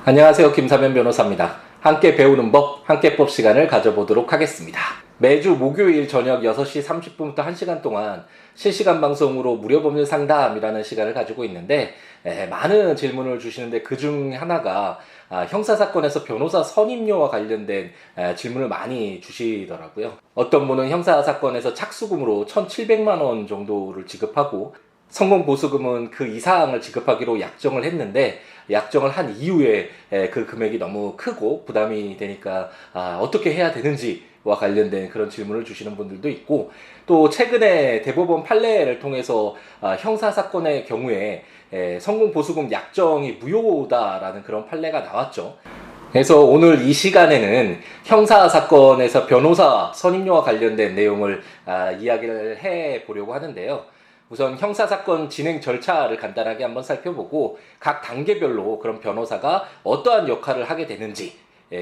안녕하세요. 김사면 변호사입니다. 함께 배우는 법, 함께법 시간을 가져보도록 하겠습니다. 매주 목요일 저녁 6시 30분부터 1시간 동안 실시간 방송으로 무료 법률 상담이라는 시간을 가지고 있는데 많은 질문을 주시는데 그중 하나가 형사사건에서 변호사 선임료와 관련된 질문을 많이 주시더라고요. 어떤 분은 형사사건에서 착수금으로 1,700만 원 정도를 지급하고 성공보수금은 그 이상을 지급하기로 약정을 했는데 약정을 한 이후에 그 금액이 너무 크고 부담이 되니까 어떻게 해야 되는지와 관련된 그런 질문을 주시는 분들도 있고, 또 최근에 대법원 판례를 통해서 형사사건의 경우에 성공보수금 약정이 무효다라는 그런 판례가 나왔죠. 그래서 오늘 이 시간에는 형사사건에서 변호사 선임료와 관련된 내용을 이야기를 해보려고 하는데요. 우선 형사사건 진행 절차를 간단하게 한번 살펴보고 각 단계별로 그런 변호사가 어떠한 역할을 하게 되는지,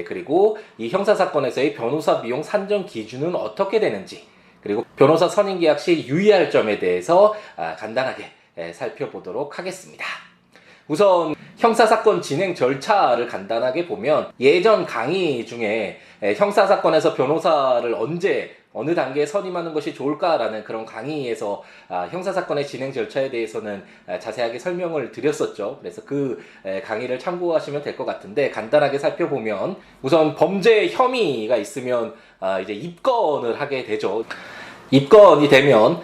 그리고 이 형사사건에서의 변호사 비용 산정 기준은 어떻게 되는지, 그리고 변호사 선임 계약 시 유의할 점에 대해서 간단하게 살펴보도록 하겠습니다. 우선 형사사건 진행 절차를 간단하게 보면 예전 강의 중에 형사사건에서 변호사를 언제 어느 단계에 선임하는 것이 좋을까라는 그런 강의에서 형사사건의 진행 절차에 대해서는 자세하게 설명을 드렸었죠. 그래서 그 강의를 참고하시면 될 것 같은데, 간단하게 살펴보면 우선 범죄 혐의가 있으면 이제 입건을 하게 되죠. 입건이 되면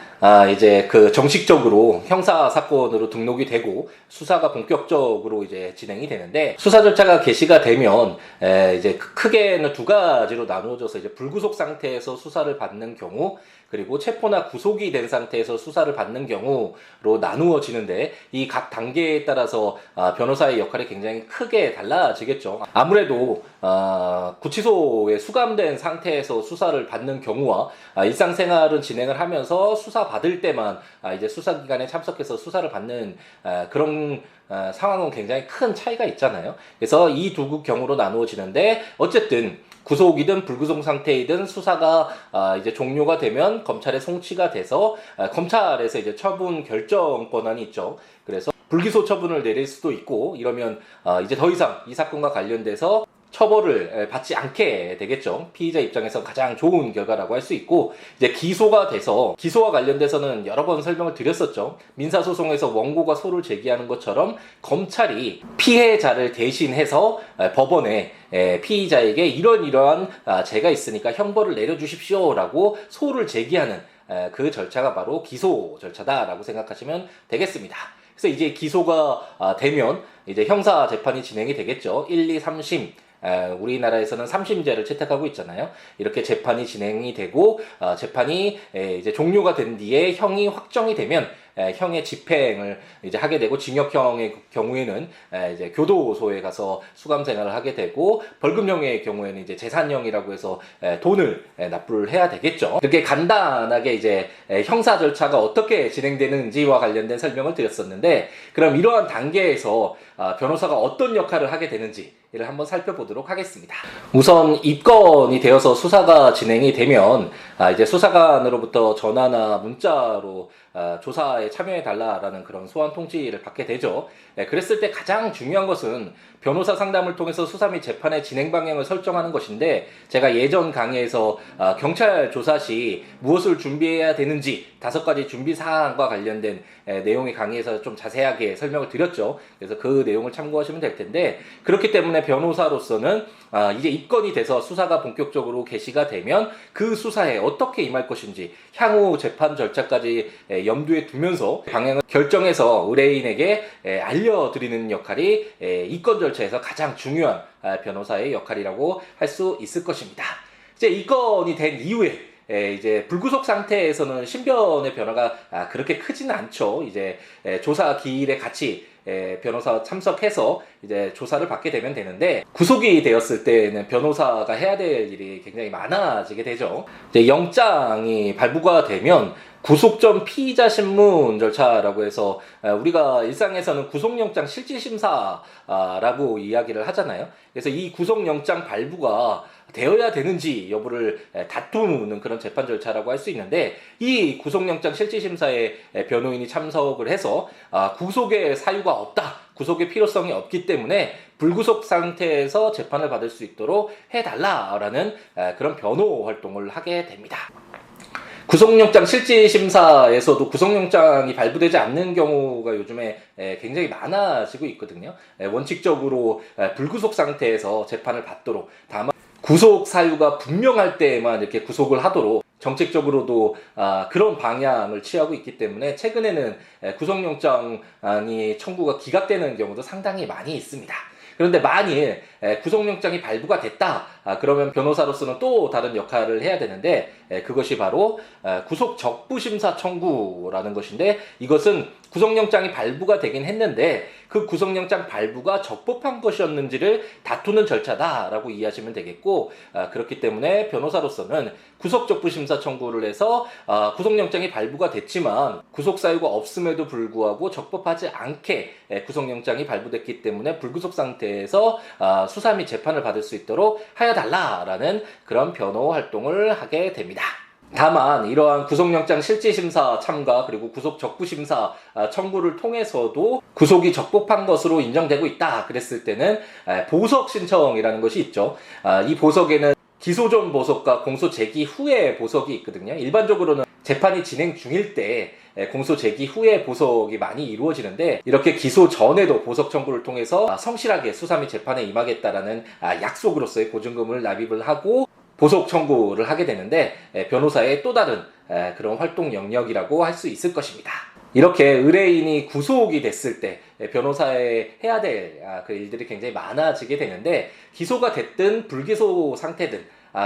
이제 그 정식적으로 형사 사건으로 등록이 되고 수사가 본격적으로 이제 진행이 되는데, 수사 절차가 개시가 되면 이제 크게는 두 가지로 나누어져서 이제 불구속 상태에서 수사를 받는 경우, 그리고 체포나 구속이 된 상태에서 수사를 받는 경우로 나누어지는데, 이 각 단계에 따라서 변호사의 역할이 굉장히 크게 달라지겠죠. 아무래도 구치소에 수감된 상태에서 수사를 받는 경우와 일상생활은 진행을 하면서 수사 받을 때만 이제 수사기관에 참석해서 수사를 받는 그런 상황은 굉장히 큰 차이가 있잖아요. 그래서 이 두 경우로 나누어지는데, 어쨌든 구속이든 불구속 상태이든 수사가 이제 종료가 되면 검찰에 송치가 돼서 검찰에서 이제 처분 결정 권한이 있죠. 그래서 불기소 처분을 내릴 수도 있고, 이러면 이제 더 이상 이 사건과 관련돼서 처벌을 받지 않게 되겠죠. 피의자 입장에서 가장 좋은 결과라고 할 수 있고, 이제 기소가 돼서, 기소와 관련돼서는 여러 번 설명을 드렸었죠. 민사소송에서 원고가 소를 제기하는 것처럼 검찰이 피해자를 대신해서 법원에 피의자에게 이러한 죄가 있으니까 형벌을 내려주십시오 라고 소를 제기하는 그 절차가 바로 기소 절차다라고 생각하시면 되겠습니다. 그래서 이제 기소가 되면 이제 형사 재판이 진행이 되겠죠. 1, 2, 3심. 우리나라에서는 3심제를 채택하고 있잖아요. 이렇게 재판이 진행이 되고 재판이 이제 종료가 된 뒤에 형이 확정이 되면 형의 집행을 이제 하게 되고, 징역형의 경우에는 이제 교도소에 가서 수감 생활을 하게 되고, 벌금형의 경우에는 이제 재산형이라고 해서 돈을 납부를 해야 되겠죠. 이렇게 간단하게 이제 형사 절차가 어떻게 진행되는지와 관련된 설명을 드렸었는데, 그럼 이러한 단계에서 변호사가 어떤 역할을 하게 되는지 이를 한번 살펴보도록 하겠습니다. 우선 입건이 되어서 수사가 진행이 되면 이제 수사관으로부터 전화나 문자로 조사에 참여해달라라는 그런 소환 통지를 받게 되죠. 그랬을 때 가장 중요한 것은 변호사 상담을 통해서 수사 및 재판의 진행 방향을 설정하는 것인데, 제가 예전 강의에서 경찰 조사 시 무엇을 준비해야 되는지 5가지 준비 사항과 관련된 내용의 강의에서 좀 자세하게 설명을 드렸죠. 그래서 그 내용을 참고하시면 될 텐데, 그렇기 때문에 변호사로서는 이제 입건이 돼서 수사가 본격적으로 개시가 되면 그 수사에 어떻게 임할 것인지 향후 재판 절차까지 염두에 두면서 방향을 결정해서 의뢰인에게 알려드리는 역할이 입건 절차에서 가장 중요한 변호사의 역할이라고 할 수 있을 것입니다. 이제 입건이 된 이후에 이제 불구속 상태에서는 신변의 변화가 그렇게 크지는 않죠. 이제 조사 기일에 같이 변호사 참석해서 이제 조사를 받게 되면 되는데, 구속이 되었을 때는 변호사가 해야 될 일이 굉장히 많아지게 되죠. 이제 영장이 발부가 되면 구속 전 피의자 신문 절차라고 해서 우리가 일상에서는 구속영장 실질심사라고 이야기를 하잖아요. 그래서 이 구속영장 발부가 되어야 되는지 여부를 다투는 그런 재판 절차라고 할 수 있는데, 이 구속영장 실질심사에 변호인이 참석을 해서 구속의 사유가 없다, 구속의 필요성이 없기 때문에 불구속 상태에서 재판을 받을 수 있도록 해달라라는 그런 변호 활동을 하게 됩니다. 구속영장 실질심사에서도 구속영장이 발부되지 않는 경우가 요즘에 굉장히 많아지고 있거든요. 원칙적으로 불구속 상태에서 재판을 받도록, 다만 구속 사유가 분명할 때에만 이렇게 구속을 하도록 정책적으로도 그런 방향을 취하고 있기 때문에 최근에는 구속영장이 청구가 기각되는 경우도 상당히 많이 있습니다. 그런데 만일 구속영장이 발부가 됐다, 그러면 변호사로서는 또 다른 역할을 해야 되는데, 그것이 바로 구속 적부심사 청구라는 것인데, 이것은 구속영장이 발부가 되긴 했는데 그 구속영장 발부가 적법한 것이었는지를 다투는 절차다라고 이해하시면 되겠고, 그렇기 때문에 변호사로서는 구속 적부심사 청구를 해서 구속영장이 발부가 됐지만 구속 사유가 없음에도 불구하고 적법하지 않게 구속영장이 발부됐기 때문에 불구속 상태에서 수사 및 재판을 받을 수 있도록 하여달라라는 그런 변호 활동을 하게 됩니다. 다만 이러한 구속영장 실질심사 참가 그리고 구속 적부심사 청구를 통해서도 구속이 적법한 것으로 인정되고 있다 그랬을 때는 보석 신청이라는 것이 있죠. 이 보석에는 기소 전 보석과 공소 제기 후에 보석이 있거든요. 일반적으로는 재판이 진행 중일 때 공소 제기 후에 보석이 많이 이루어지는데, 이렇게 기소 전에도 보석 청구를 통해서 성실하게 수사 및 재판에 임하겠다라는 약속으로서의 보증금을 납입을 하고 보석 청구를 하게 되는데, 변호사의 또 다른 그런 활동 영역이라고 할 수 있을 것입니다. 이렇게 의뢰인이 구속이 됐을 때 변호사의 해야 될 그 일들이 굉장히 많아지게 되는데, 기소가 됐든 불기소 상태든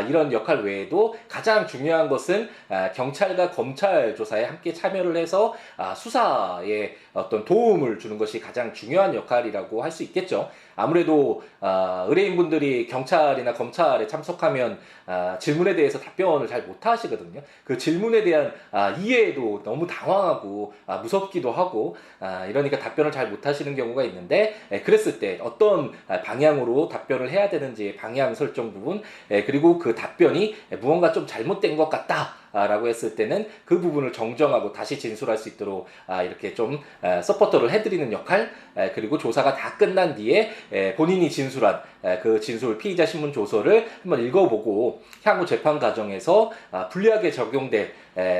이런 역할 외에도 가장 중요한 것은 경찰과 검찰 조사에 함께 참여를 해서 수사에 어떤 도움을 주는 것이 가장 중요한 역할이라고 할 수 있겠죠. 아무래도 의뢰인분들이 경찰이나 검찰에 참석하면 질문에 대해서 답변을 잘 못하시거든요. 그 질문에 대한 이해도 너무 당황하고 무섭기도 하고, 이러니까 답변을 잘 못하시는 경우가 있는데, 그랬을 때 어떤 방향으로 답변을 해야 되는지 방향 설정 부분, 그리고 그 답변이 무언가 좀 잘못된 것 같다 라고 했을 때는 그 부분을 정정하고 다시 진술할 수 있도록 이렇게 좀 서포터를 해드리는 역할, 그리고 조사가 다 끝난 뒤에 본인이 진술한 그 진술 피의자 신문 조서를 한번 읽어보고 향후 재판 과정에서 불리하게 적용될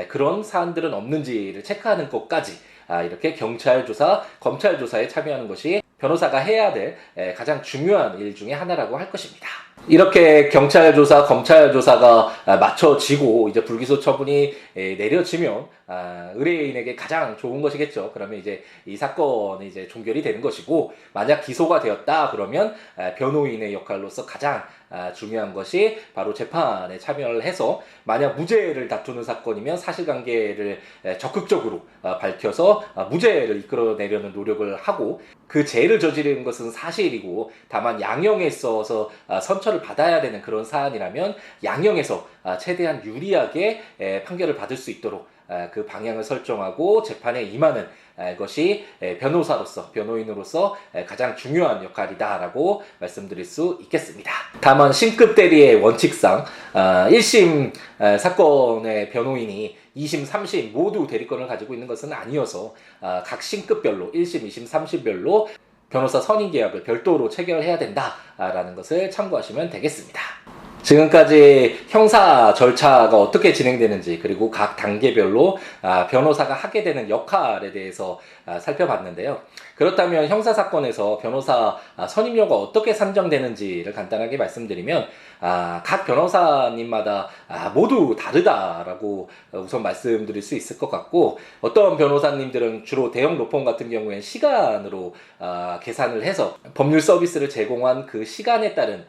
그런 사안들은 없는지를 체크하는 것까지 이렇게 경찰 조사, 검찰 조사에 참여하는 것이 변호사가 해야 될 가장 중요한 일 중에 하나라고 할 것입니다. 이렇게 경찰 조사, 검찰 조사가 마쳐지고 이제 불기소 처분이 내려지면 의뢰인에게 가장 좋은 것이겠죠. 그러면 이제 이 사건이 이제 종결이 되는 것이고, 만약 기소가 되었다 그러면 변호인의 역할로서 가장 중요한 것이 바로 재판에 참여를 해서, 만약 무죄를 다투는 사건이면 사실관계를 적극적으로 밝혀서 무죄를 이끌어내려는 노력을 하고, 그 죄를 저지른 것은 사실이고 다만 양형에 있어서 선처를 받아야 되는 그런 사안이라면 양형에서 최대한 유리하게 판결을 받을 수 있도록 그 방향을 설정하고 재판에 임하는 것이 변호사로서, 변호인으로서 가장 중요한 역할이다라고 말씀드릴 수 있겠습니다. 다만 신급 대리의 원칙상 1심 사건의 변호인이 2심, 3심 모두 대리권을 가지고 있는 것은 아니어서 각 신급별로 1심, 2심, 3심별로 변호사 선임 계약을 별도로 체결해야 된다라는 것을 참고하시면 되겠습니다. 지금까지 형사 절차가 어떻게 진행되는지, 그리고 각 단계별로 변호사가 하게 되는 역할에 대해서 살펴봤는데요. 그렇다면 형사사건에서 변호사 선임료가 어떻게 산정되는지를 간단하게 말씀드리면, 각 변호사님마다 모두 다르다라고 우선 말씀드릴 수 있을 것 같고, 어떤 변호사님들은 주로 대형 로펌 같은 경우에는 시간으로 계산을 해서 법률 서비스를 제공한 그 시간에 따른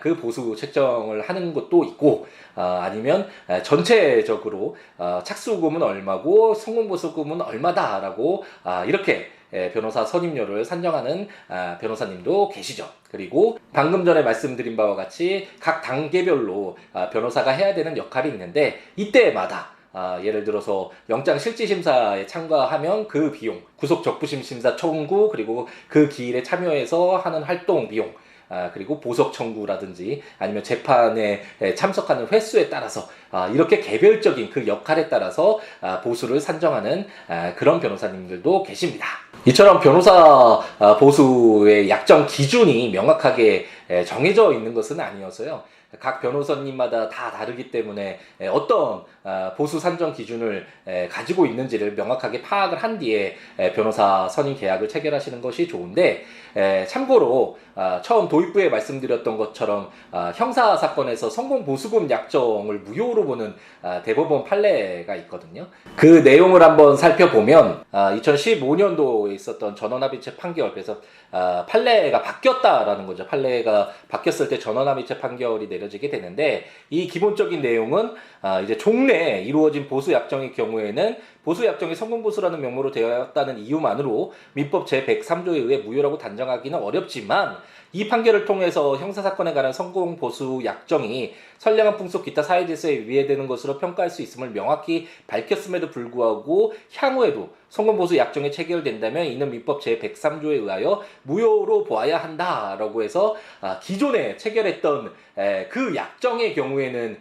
그 보수 책정을 하는 것도 있고, 아니면 전체적으로 착수금은 얼마고 성공보수금은 얼마다라고 이렇게 변호사 선임료를 산정하는 변호사님도 계시죠. 그리고 방금 전에 말씀드린 바와 같이 각 단계별로 변호사가 해야 되는 역할이 있는데, 이때마다 예를 들어서 영장 실질심사에 참가하면 그 비용, 구속 적부심 심사 청구, 그리고 그 기일에 참여해서 하는 활동 비용, 그리고 보석 청구라든지 아니면 재판에 참석하는 횟수에 따라서 이렇게 개별적인 그 역할에 따라서 보수를 산정하는 그런 변호사님들도 계십니다. 이처럼 변호사 보수의 약정 기준이 명확하게 정해져 있는 것은 아니어서요. 각 변호사님마다 다 다르기 때문에 어떤 보수 산정 기준을 가지고 있는지를 명확하게 파악을 한 뒤에 변호사 선임 계약을 체결하시는 것이 좋은데, 참고로 처음 도입부에 말씀드렸던 것처럼 형사 사건에서 성공 보수금 약정을 무효로 보는 대법원 판례가 있거든요. 그 내용을 한번 살펴보면 2015년도에 있었던 전원합의체 판결, 그래서 판례가 바뀌었다라는 거죠. 판례가 바뀌었을 때 전원합의체 판결이 내려지게 되는데, 이 기본적인 내용은 이제 종래에 이루어진 보수 약정의 경우에는 보수 약정이 성공 보수라는 명목으로 되었다는 이유만으로 민법 제103조에 의해 무효라고 단정하기는 어렵지만, 이 판결을 통해서 형사사건에 관한 성공 보수 약정이 선량한 풍속 기타 사회 질서에 위배되는 것으로 평가할 수 있음을 명확히 밝혔음에도 불구하고 향후에도 성공 보수 약정이 체결된다면 이는 민법 제103조에 의하여 무효로 보아야 한다라고 해서 기존에 체결했던 그 약정의 경우에는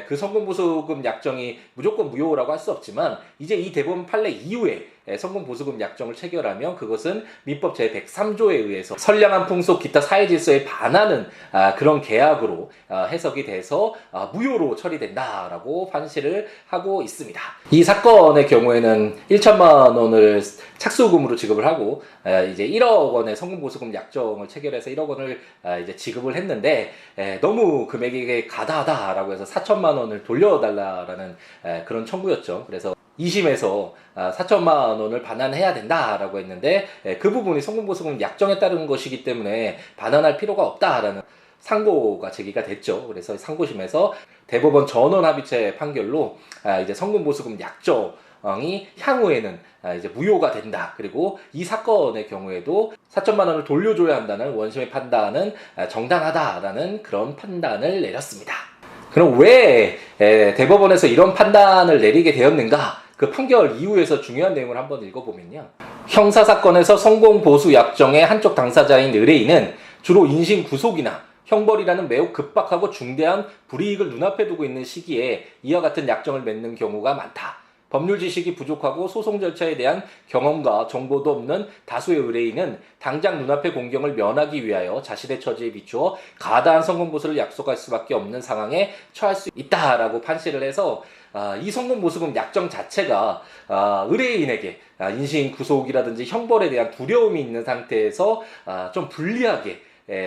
그 성공보수금 약정이 무조건 무효라고 할 수 없지만, 이제 이 대법원 판례 이후에 성공보수금 약정을 체결하면 그것은 민법 제103조에 의해서 선량한 풍속 기타 사회 질서에 반하는 그런 계약으로 해석이 돼서 무효로 처리된다라고 판시를 하고 있습니다. 이 사건의 경우에는 1천만 원을 착수금으로 지급을 하고 이제 1억 원의 성공보수금 약정을 체결해서 1억 원을 이제 지급을 했는데, 너무 금액이 가다하다라고 해서 4천만 원을 돌려달라라는 그런 청구였죠. 그래서 2심에서 4천만 원을 반환해야 된다라고 했는데, 그 부분이 성공보수금 약정에 따른 것이기 때문에 반환할 필요가 없다라는 상고가 제기가 됐죠. 그래서 상고심에서 대법원 전원합의체 판결로 이제 성공보수금 약정이 향후에는 이제 무효가 된다. 그리고 이 사건의 경우에도 4천만 원을 돌려줘야 한다는 원심의 판단은 정당하다라는 그런 판단을 내렸습니다. 그럼 왜 대법원에서 이런 판단을 내리게 되었는가? 그 판결 이후에서 중요한 내용을 한번 읽어보면요. 형사사건에서 성공보수 약정의 한쪽 당사자인 의뢰인은 주로 인신 구속이나 형벌이라는 매우 급박하고 중대한 불이익을 눈앞에 두고 있는 시기에 이와 같은 약정을 맺는 경우가 많다. 법률 지식이 부족하고 소송 절차에 대한 경험과 정보도 없는 다수의 의뢰인은 당장 눈앞의 공경을 면하기 위하여 자신의 처지에 비추어 가다한 성공보수를 약속할 수밖에 없는 상황에 처할 수 있다라고 판시를 해서, 이 성공보수금 약정 자체가 의뢰인에게 인신 구속이라든지 형벌에 대한 두려움이 있는 상태에서 좀 불리하게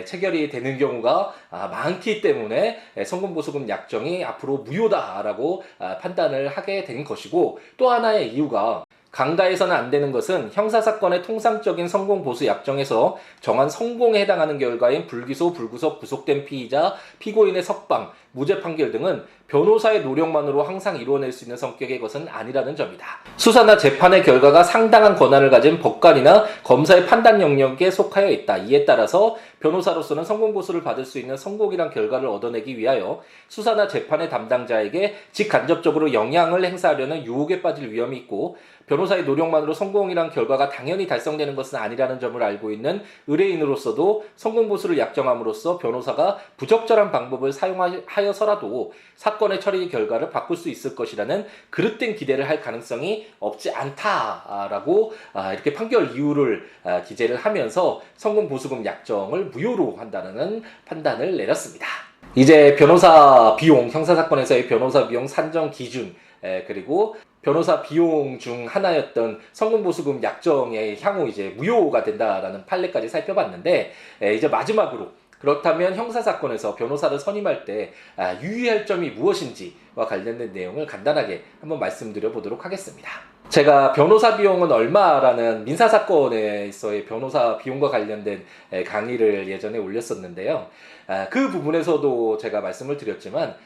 체결이 되는 경우가 많기 때문에 성공보수금 약정이 앞으로 무효다라고 판단을 하게 된 것이고, 또 하나의 이유가 강가해서는 안 되는 것은 형사사건의 통상적인 성공보수 약정에서 정한 성공에 해당하는 결과인 불기소, 불구속, 구속된 피의자, 피고인의 석방, 무죄 판결 등은 변호사의 노력만으로 항상 이루어낼 수 있는 성격의 것은 아니라는 점이다. 수사나 재판의 결과가 상당한 권한을 가진 법관이나 검사의 판단 영역에 속하여 있다. 이에 따라서 변호사로서는 성공보수를 받을 수 있는 성공이란 결과를 얻어내기 위하여 수사나 재판의 담당자에게 직간접적으로 영향을 행사하려는 유혹에 빠질 위험이 있고, 변호사의 노력만으로 성공이란 결과가 당연히 달성되는 것은 아니라는 점을 알고 있는 의뢰인으로서도 성공보수를 약정함으로써 변호사가 부적절한 방법을 사용하여서라도 사건의 처리 결과를 바꿀 수 있을 것이라는 그릇된 기대를 할 가능성이 없지 않다라고 이렇게 판결 이유를 기재를 하면서 성공보수금 약정을 무효로 한다는 판단을 내렸습니다. 이제 변호사 비용, 형사사건에서의 변호사 비용 산정 기준, 그리고 변호사 비용 중 하나였던 성공보수금 약정의 향후 이제 무효가 된다라는 판례까지 살펴봤는데, 이제 마지막으로 그렇다면 형사사건에서 변호사를 선임할 때 유의할 점이 무엇인지와 관련된 내용을 간단하게 한번 말씀드려 보도록 하겠습니다. 제가 변호사 비용은 얼마라는 민사사건에서의 변호사 비용과 관련된 강의를 예전에 올렸었는데요. 그 부분에서도 제가 말씀을 드렸지만,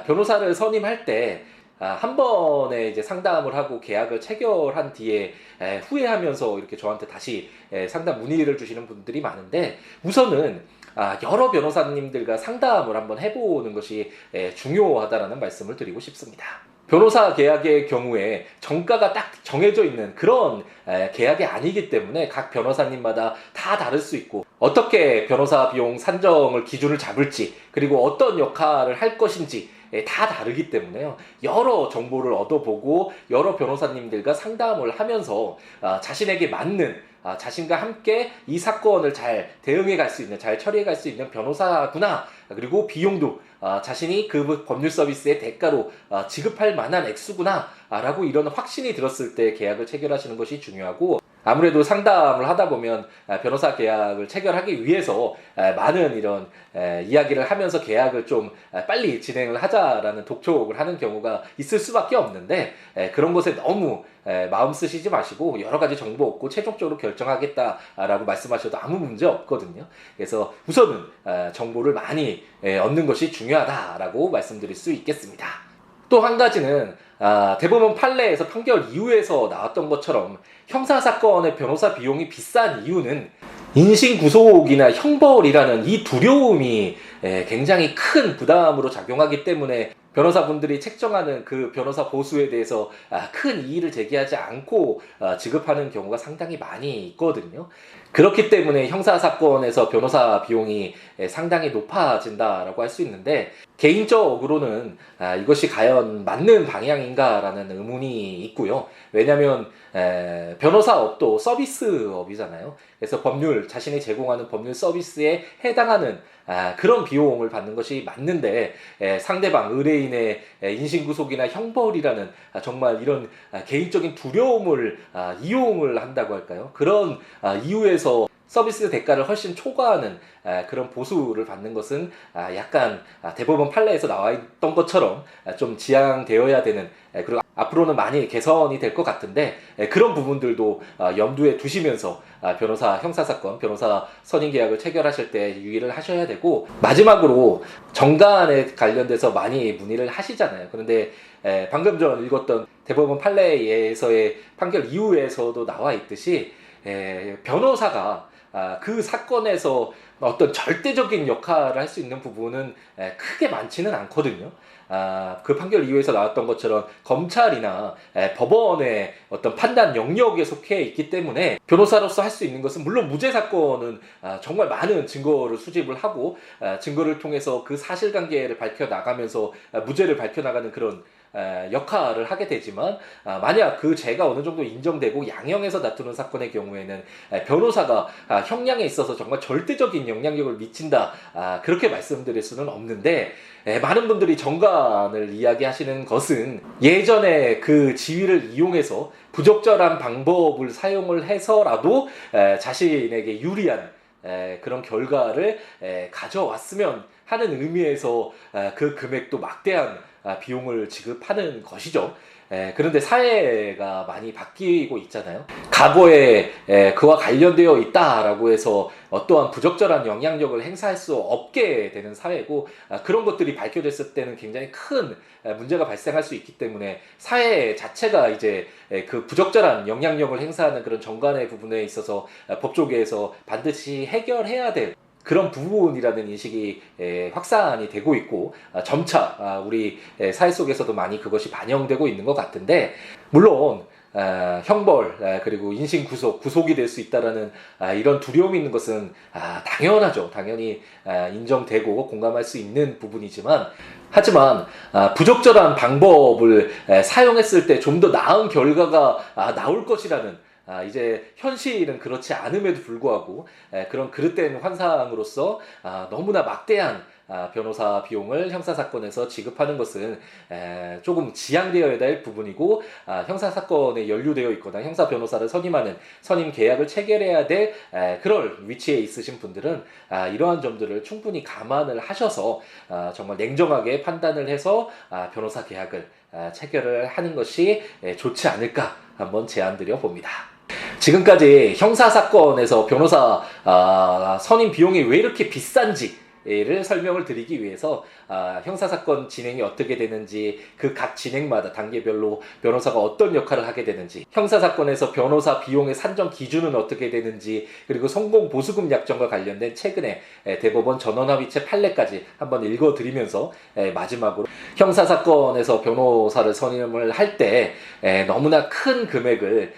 변호사를 선임할 때 한 번에 이제 상담을 하고 계약을 체결한 뒤에 후회하면서 이렇게 저한테 다시 상담 문의를 주시는 분들이 많은데, 우선은 여러 변호사님들과 상담을 한번 해보는 것이 중요하다라는 말씀을 드리고 싶습니다. 변호사 계약의 경우에 정가가 딱 정해져 있는 그런 계약이 아니기 때문에 각 변호사님마다 다 다를 수 있고, 어떻게 변호사 비용 산정을 기준을 잡을지, 그리고 어떤 역할을 할 것인지 다 다르기 때문에요. 여러 정보를 얻어보고 여러 변호사님들과 상담을 하면서 자신에게 맞는 자신과 함께 이 사건을 잘 대응해 갈 수 있는, 잘 처리해 갈 수 있는 변호사구나. 그리고 비용도 자신이 그 법률 서비스의 대가로 지급할 만한 액수구나. 라고 이런 확신이 들었을 때 계약을 체결하시는 것이 중요하고, 아무래도 상담을 하다 보면 변호사 계약을 체결하기 위해서 많은 이런 이야기를 하면서 계약을 좀 빨리 진행을 하자라는 독촉을 하는 경우가 있을 수밖에 없는데, 그런 것에 너무 마음 쓰시지 마시고 여러 가지 정보 얻고 최종적으로 결정하겠다라고 말씀하셔도 아무 문제 없거든요. 그래서 우선은 정보를 많이 얻는 것이 중요하다라고 말씀드릴 수 있겠습니다. 또 한 가지는 대법원 판례에서 판결 이후에서 나왔던 것처럼 형사사건의 변호사 비용이 비싼 이유는 인신구속이나 형벌이라는 이 두려움이 굉장히 큰 부담으로 작용하기 때문에 변호사분들이 책정하는 그 변호사 보수에 대해서 큰 이의를 제기하지 않고 지급하는 경우가 상당히 많이 있거든요. 그렇기 때문에 형사사건에서 변호사 비용이 상당히 높아진다라고 할 수 있는데, 개인적으로는 이것이 과연 맞는 방향인가라는 의문이 있고요. 왜냐하면 변호사업도 서비스업이잖아요. 그래서 자신이 제공하는 법률 서비스에 해당하는 그런 비용을 받는 것이 맞는데, 상대방 의뢰인의 인신구속이나 형벌이라는 정말 이런 개인적인 두려움을 이용을 한다고 할까요? 그런 이유에서 서비스 대가를 훨씬 초과하는 그런 보수를 받는 것은 약간 대법원 판례에서 나와 있던 것처럼 좀 지양되어야 되는, 그리고 앞으로는 많이 개선이 될 것 같은데, 그런 부분들도 염두에 두시면서 형사사건, 변호사 선임계약을 체결하실 때 유의를 하셔야 되고, 마지막으로 정관에 관련돼서 많이 문의를 하시잖아요. 그런데 방금 전 읽었던 대법원 판례에서의 판결 이후에서도 나와 있듯이 변호사가 그 사건에서 어떤 절대적인 역할을 할 수 있는 부분은 크게 많지는 않거든요. 그 판결 이후에서 나왔던 것처럼 검찰이나 법원의 어떤 판단 영역에 속해 있기 때문에 변호사로서 할 수 있는 것은, 물론 무죄 사건은 정말 많은 증거를 수집을 하고 증거를 통해서 그 사실관계를 밝혀나가면서 무죄를 밝혀나가는 그런 역할을 하게 되지만, 만약 그 죄가 어느 정도 인정되고 양형에서 다투는 사건의 경우에는 변호사가 형량에 있어서 정말 절대적인 영향력을 미친다, 그렇게 말씀드릴 수는 없는데, 많은 분들이 정관을 이야기하시는 것은 예전에 그 지위를 이용해서 부적절한 방법을 사용을 해서라도 자신에게 유리한 그런 결과를 가져왔으면 하는 의미에서 그 금액도 막대한 비용을 지급하는 것이죠. 그런데 사회가 많이 바뀌고 있잖아요. 과거에 그와 관련되어 있다라고 해서 어떠한 부적절한 영향력을 행사할 수 없게 되는 사회고, 그런 것들이 밝혀졌을 때는 굉장히 큰 문제가 발생할 수 있기 때문에 사회 자체가 이제 그 부적절한 영향력을 행사하는 그런 정관의 부분에 있어서 법조계에서 반드시 해결해야 될 그런 부분이라는 인식이 확산이 되고 있고, 점차 우리 사회 속에서도 많이 그것이 반영되고 있는 것 같은데, 물론 형벌 그리고 구속이 될 수 있다라는 이런 두려움이 있는 것은 당연하죠. 당연히 인정되고 공감할 수 있는 부분이지만, 하지만 부적절한 방법을 사용했을 때 좀 더 나은 결과가 나올 것이라는, 이제 현실은 그렇지 않음에도 불구하고 그런 그릇된 환상으로서 너무나 막대한 변호사 비용을 형사사건에서 지급하는 것은 조금 지양되어야 될 부분이고, 형사사건에 연루되어 있거나 형사 변호사를 선임하는 선임 계약을 체결해야 될 그럴 위치에 있으신 분들은 이러한 점들을 충분히 감안을 하셔서 정말 냉정하게 판단을 해서 변호사 계약을 체결을 하는 것이 좋지 않을까 한번 제안드려 봅니다. 지금까지 형사사건에서 변호사 선임 비용이 왜 이렇게 비싼지를 설명을 드리기 위해서 형사사건 진행이 어떻게 되는지, 그 각 진행마다 단계별로 변호사가 어떤 역할을 하게 되는지, 형사사건에서 변호사 비용의 산정 기준은 어떻게 되는지, 그리고 성공보수금 약정과 관련된 최근에 대법원 전원합의체 판례까지 한번 읽어드리면서 마지막으로 형사사건에서 변호사를 선임을 할 때 너무나 큰 금액을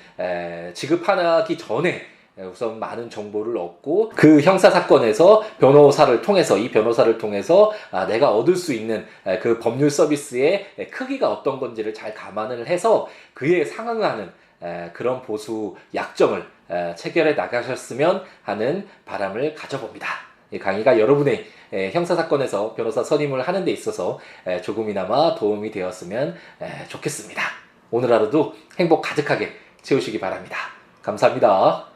지급하기 전에 우선 많은 정보를 얻고 그 형사 사건에서 변호사를 통해서 이 변호사를 통해서 내가 얻을 수 있는 그 법률 서비스의 크기가 어떤 건지를 잘 감안을 해서 그에 상응하는 그런 보수 약정을 체결해 나가셨으면 하는 바람을 가져봅니다. 이 강의가 여러분의 형사사건에서 변호사 선임을 하는 데 있어서 조금이나마 도움이 되었으면 좋겠습니다. 오늘 하루도 행복 가득하게 채우시기 바랍니다. 감사합니다.